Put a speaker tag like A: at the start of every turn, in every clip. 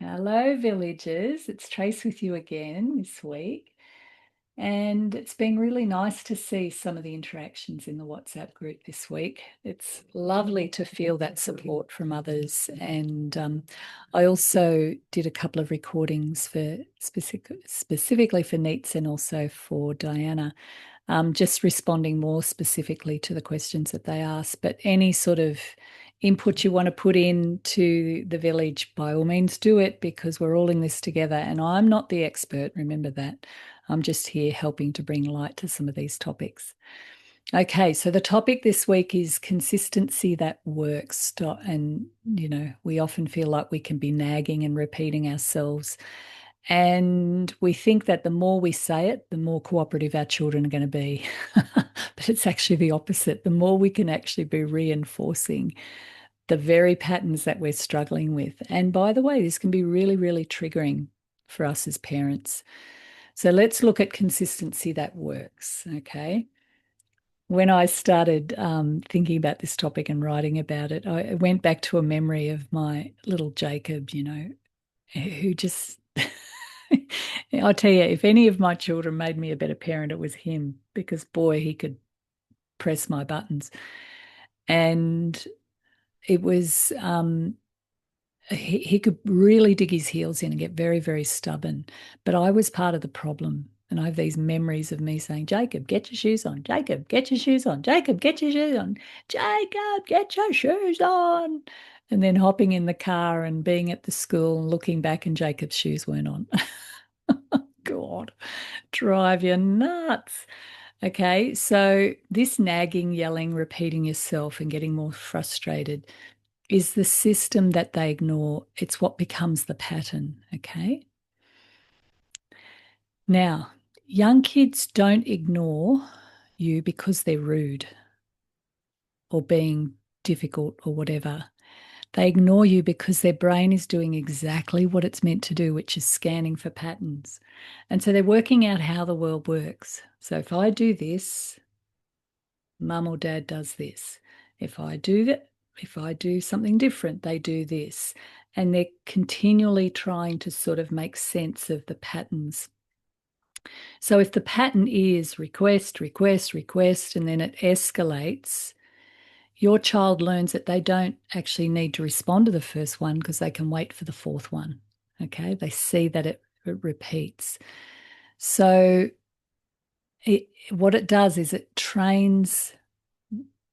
A: Hello, villagers. It's Trace with you again this week. And it's been really nice to see some of the interactions in the WhatsApp group this week. It's lovely to feel that support from others. And I also did a couple of recordings for specifically for Neets and also for Diana, just responding more specifically to the questions that they asked. But any sort of input you want to put into the village, by all means do it because we're all in this together. And I'm not the expert, remember that. I'm just here helping to bring light to some of these topics. Okay, so the topic this week is consistency that works. And, we often feel like we can be nagging and repeating ourselves. And we think that the more we say it, the more cooperative our children are going to be. But it's actually the opposite. The more we can actually be reinforcing the very patterns that we're struggling with. And by the way, this can be really, really triggering for us as parents. So let's look at consistency that works. Okay. When I started thinking about this topic and writing about it, I went back to a memory of my little Jacob, who just, I'll tell you, if any of my children made me a better parent, it was him because boy, he could press my buttons. And it was he could really dig his heels in and get very, very stubborn. But I was part of the problem. And I have these memories of me saying, Jacob, get your shoes on. Jacob, get your shoes on. Jacob, get your shoes on. Jacob, get your shoes on. And then hopping in the car and being at the school and looking back and Jacob's shoes weren't on. God, drive you nuts. Okay, so this nagging, yelling, repeating yourself and getting more frustrated is the system that they ignore. It's what becomes the pattern. Okay. Now, young kids don't ignore you because they're rude or being difficult or whatever. They ignore you because their brain is doing exactly what it's meant to do, which is scanning for patterns. And so they're working out how the world works. So if I do this, mum or dad does this. If I do that, if I do something different, they do this. And they're continually trying to sort of make sense of the patterns. So if the pattern is request, request, request, and then it escalates, your child learns that they don't actually need to respond to the first one because they can wait for the fourth one. Okay. They see that it repeats. So what it does is it trains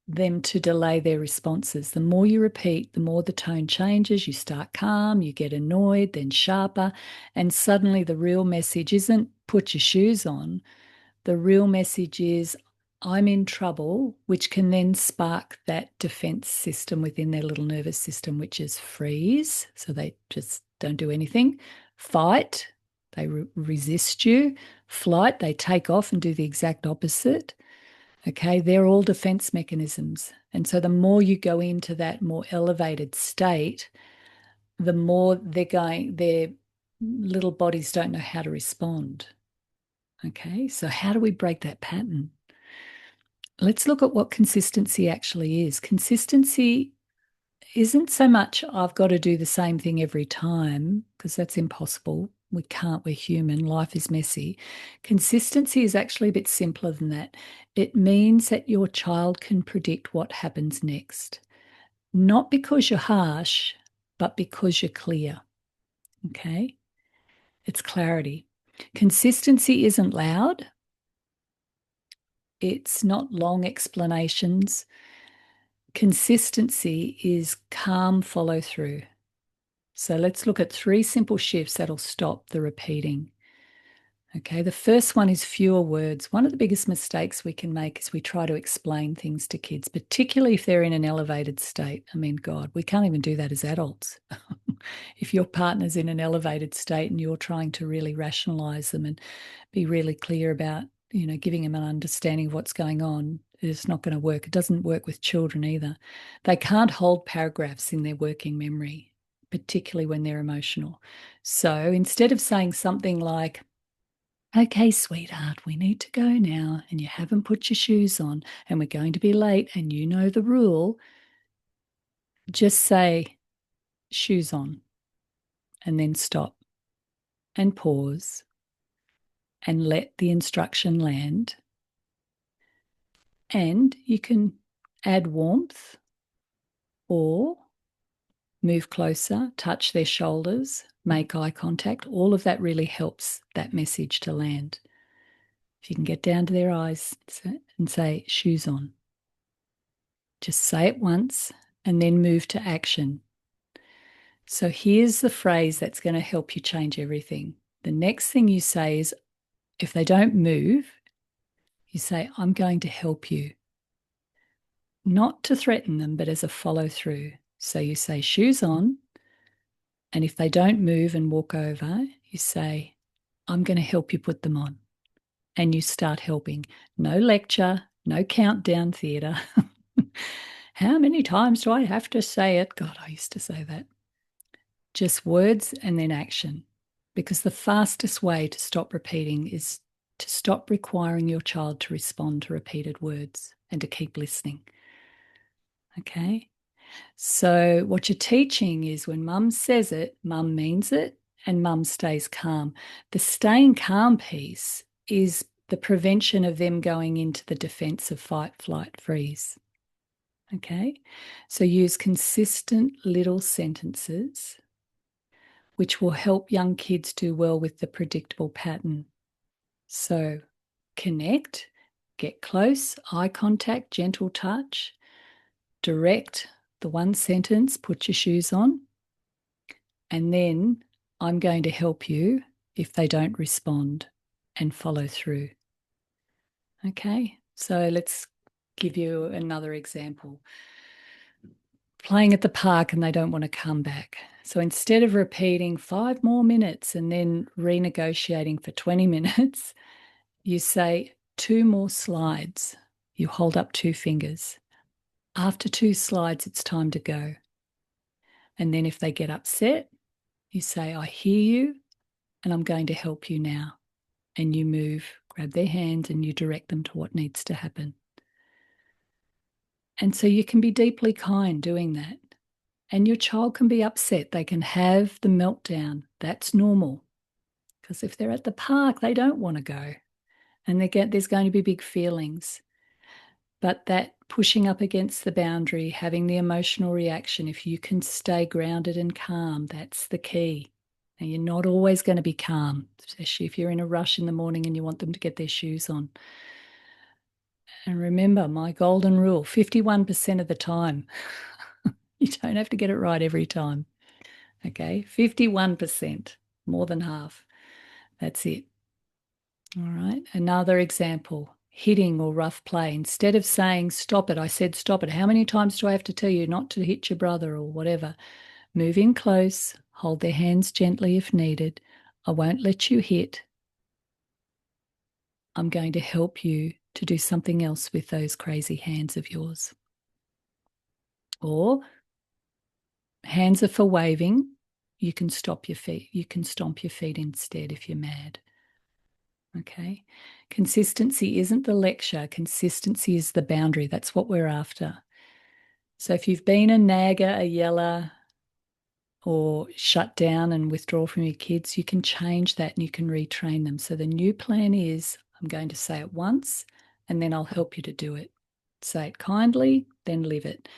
A: them to delay their responses. The more you repeat, the more the tone changes. You start calm, you get annoyed, then sharper, and suddenly the real message isn't put your shoes on. The real message is I'm in trouble, which can then spark that defense system within their little nervous system, which is freeze. So they just don't do anything. Fight, they resist you. Flight, they take off and do the exact opposite. Okay, they're all defense mechanisms. And so the more you go into that more elevated state, the more their little bodies don't know how to respond. Okay, so how do we break that pattern? Let's look at what consistency actually is. Consistency isn't so much I've got to do the same thing every time, because that's impossible. We can't, we're human, life is messy. Consistency is actually a bit simpler than that. It means that your child can predict what happens next, not because you're harsh, but because you're clear. Okay? It's clarity. Consistency isn't loud, it's not long explanations. Consistency is calm follow through. So let's look at 3 simple shifts that'll stop the repeating. Okay, the first one is fewer words. One of the biggest mistakes we can make is we try to explain things to kids, particularly if they're in an elevated state. I mean, God, we can't even do that as adults. If your partner's in an elevated state and you're trying to really rationalize them and be really clear about, giving them an understanding of what's going on, it's not going to work. It doesn't work with children either. They can't hold paragraphs in their working memory, particularly when they're emotional. So instead of saying something like, okay, sweetheart, we need to go now, and you haven't put your shoes on, and we're going to be late, and you know the rule, just say, shoes on. and then stop and pause and let the instruction land. And you can add warmth or move closer, touch their shoulders, make eye contact. All of that really helps that message to land. If you can get down to their eyes and say, shoes on. Just say it once and then move to action. So here's the phrase that's going to help you change everything. The next thing you say is, if they don't move, you say, I'm going to help you. Not to threaten them, but as a follow through. So you say, shoes on. And if they don't move and walk over, you say, I'm going to help you put them on. And you start helping. No lecture, no countdown theatre. How many times do I have to say it? God, I used to say that. Just words and then action. Because the fastest way to stop repeating is to stop requiring your child to respond to repeated words and to keep listening. Okay? So what you're teaching is when mum says it, mum means it, and mum stays calm. The staying calm piece is the prevention of them going into the defensive fight, flight, freeze. Okay? So use consistent little sentences which will help young kids do well with the predictable pattern. So connect, get close, eye contact, gentle touch, direct the one sentence, put your shoes on, and then I'm going to help you if they don't respond, and follow through. Okay, so let's give you another example. Playing at the park and they don't want to come back. So instead of repeating 5 more minutes and then renegotiating for 20 minutes, you say 2 more slides. You hold up 2 fingers. After 2 slides, it's time to go. And then if they get upset, you say, I hear you and I'm going to help you now. And you move, grab their hand and you direct them to what needs to happen. And so you can be deeply kind doing that. And your child can be upset. They can have the meltdown. That's normal. Because if they're at the park, they don't want to go. And there's going to be big feelings. But that pushing up against the boundary, having the emotional reaction, if you can stay grounded and calm, that's the key. Now, you're not always going to be calm, especially if you're in a rush in the morning and you want them to get their shoes on. And remember, my golden rule, 51% of the time. You don't have to get it right every time. Okay, 51%, more than half. That's it. All right, another example, hitting or rough play. Instead of saying, stop it, I said, stop it. How many times do I have to tell you not to hit your brother or whatever? Move in close, hold their hands gently if needed. I won't let you hit. I'm going to help you to do something else with those crazy hands of yours. Or hands are for waving. You can stop your feet. You can stomp your feet instead if you're mad. Okay. Consistency isn't the lecture. Consistency is the boundary. That's what we're after. So if you've been a nagger, a yeller, or shut down and withdraw from your kids, you can change that and you can retrain them. So the new plan is, I'm going to say it once and then I'll help you to do it. Say it kindly, then live it.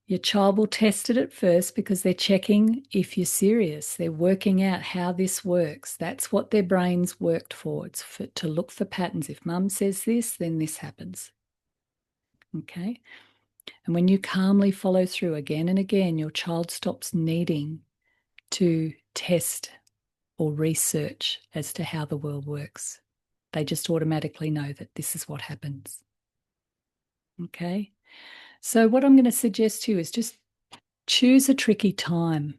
A: Your child will test it at first because they're checking if you're serious. They're working out how this works. That's what their brains worked for. It's to look for patterns. If mum says this, then this happens. Okay? And when you calmly follow through again and again, your child stops needing to test or research as to how the world works. They just automatically know that this is what happens. Okay? So what I'm going to suggest to you is just choose a tricky time,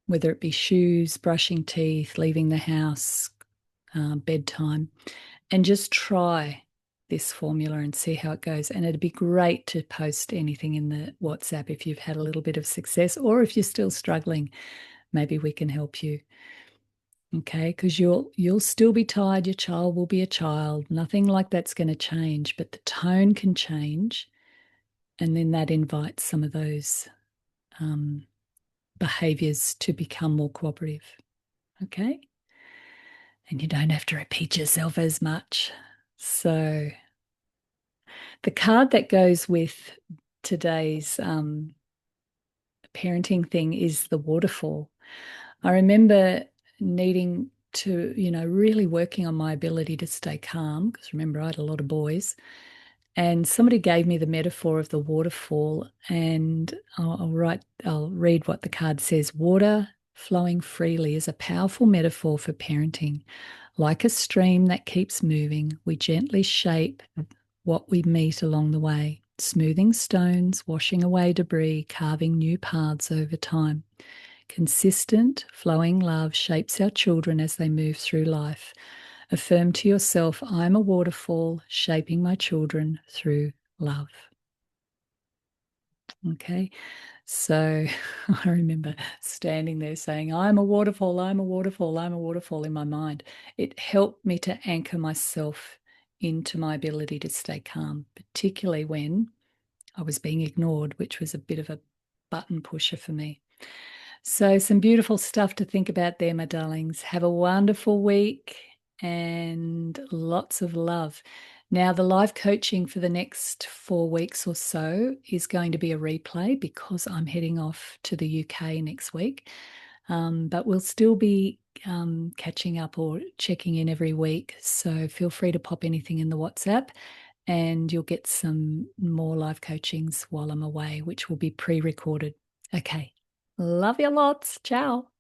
A: whether it be shoes, brushing teeth, leaving the house, bedtime, and just try this formula and see how it goes. And it'd be great to post anything in the WhatsApp if you've had a little bit of success, or if you're still struggling, maybe we can help you. Okay, because you'll still be tired, your child will be a child. Nothing like that's going to change, but the tone can change. And then that invites some of those behaviors to become more cooperative. Okay. And you don't have to repeat yourself as much. So, the card that goes with today's parenting thing is the waterfall. I remember needing to, really working on my ability to stay calm because remember, I had a lot of boys. And somebody gave me the metaphor of the waterfall, and I'll read what the card says. Water flowing freely is a powerful metaphor for parenting. Like a stream that keeps moving, we gently shape what we meet along the way, smoothing stones, washing away debris, carving new paths over time. Consistent, flowing love shapes our children as they move through life. Affirm to yourself, I'm a waterfall shaping my children through love. Okay. So I remember standing there saying, I'm a waterfall, I'm a waterfall, I'm a waterfall in my mind. It helped me to anchor myself into my ability to stay calm, particularly when I was being ignored, which was a bit of a button pusher for me. So, some beautiful stuff to think about there, my darlings. Have a wonderful week and lots of love. Now, the live coaching for the next 4 weeks or so is going to be a replay because I'm heading off to the UK next week. But we'll still be catching up or checking in every week. So, feel free to pop anything in the WhatsApp and you'll get some more live coachings while I'm away, which will be pre recorded. Okay. Love you lots. Ciao.